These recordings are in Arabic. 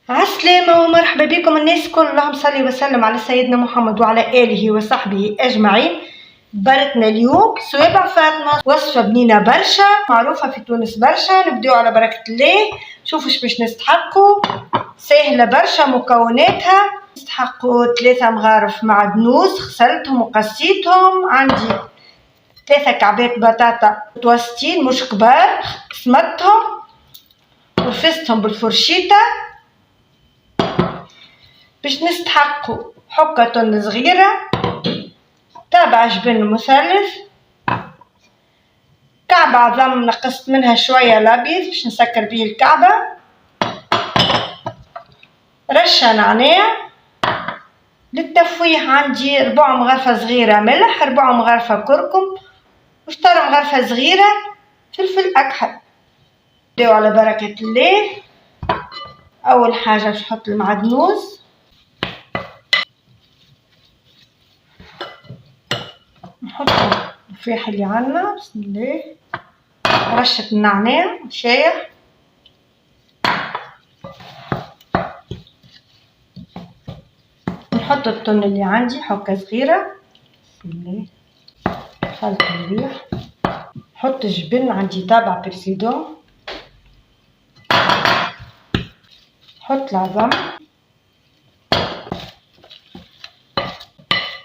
عالسلامة ومرحبا بكم الناس الكل. اللهم صل وسلم على سيدنا محمد وعلى آله وصحبه أجمعين. برتنا اليوم صوابع فاطمة، وصفة بنينة برشا معروفة في تونس برشا. نبداو على بركة الله. شوفوا باش نستحقوا، سهلة برشا مكوناتها. نستحقوا 3 مغارف معدنوس غسلتهم وقسيتهم. عندي 3 كعبات بطاطا متوسطين مش كبار، سمطتهم وفستهم بالفرشيطة. باش نستحقوا حكة تن صغيرة، تابع جبن مثلث، كعبة عظم نقصت منها شوية الأبيض باش نسكر بيه الكعبة، رشة نعناع. للتفويح عندي 4 مغرفة صغيرة ملح، 4 مغرفة كركم، وشطر مغرفة صغيرة فلفل أكحل. نبداو على بركة الله. أول حاجة باش نحط المعدنوس، نحط التفاح اللي عنا، بسم الله، رشة النعناع شايح، نحط التن اللي عندي حكة صغيرة، بسم الله، خلط مليح. نحط الجبن عندي تابع برسيدون، نحط العظم،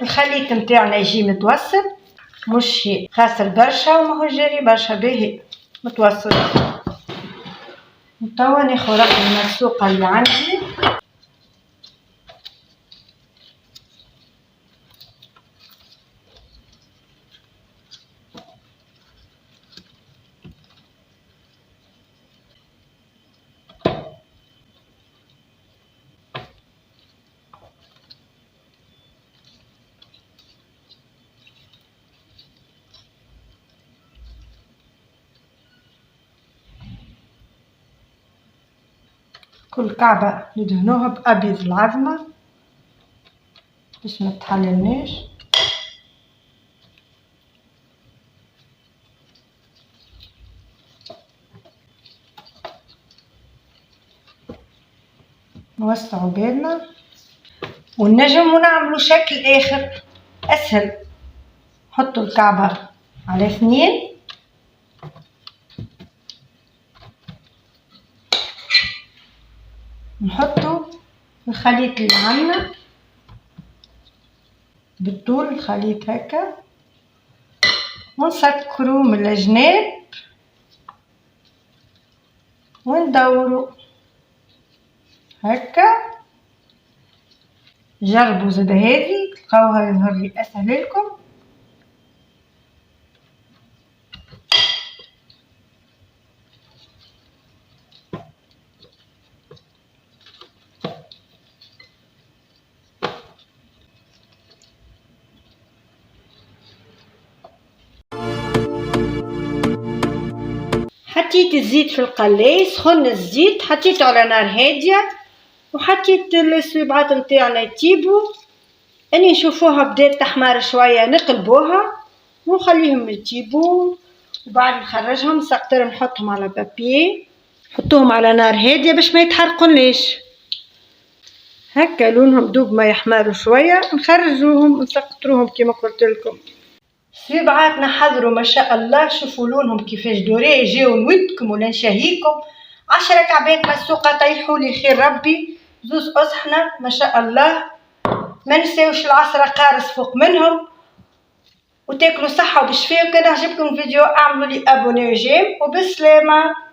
الخليط متاعنا يجي متوسط، مش خاسر برشا وما هو جاري برشا، باهي متوسط. توا ناخذ رقم المسلوقة اللي عندي، كل كعبة ندهنوها بأبيض العظمة باش ما تحللناش. نوسعوا بالنا ونجم ونعملوا شكل آخر أسهل. نحطوا الكعبة على 2، نحطوا الخليط اللي عنا بالطول، الخليط هكا، ونسكروا من الجناب وندوروا هكا. جربوا زاد هذه تلقاوها يظهر لي اسهل لكم. حطيت الزيت في القلاية، سخن الزيت، حطيته على نار هادية، وحطيت الصبيبعات نتاعنا يطيبوا. اني نشوفوها بدات تحمر شويه نقلبوها ونخليهم يطيبوا، وبعد نخرجهم نسقطرهم نحطهم على بابي، نحطوهم على نار هاديه باش ما يتحرقوناش. هكا لونهم دوب ما يحمروا شويه نخرجوهم نسقطروهم كما قلت لكم. صبيبعاتنا حضروا ما شاء الله، شوفوا لونهم كيفاش دوري، جاو نودكم ولا نشهيكم. 10 كعبات مسلوقه طيحوا لي خير ربي، 2 أصحنة ما شاء الله. ما نساوش العصرة قارص فوق منهم، وتاكلوا صحة وبشفاء. وكان عجبكم الفيديو اعملوا لي ابوني وجيم، وبالسلامة.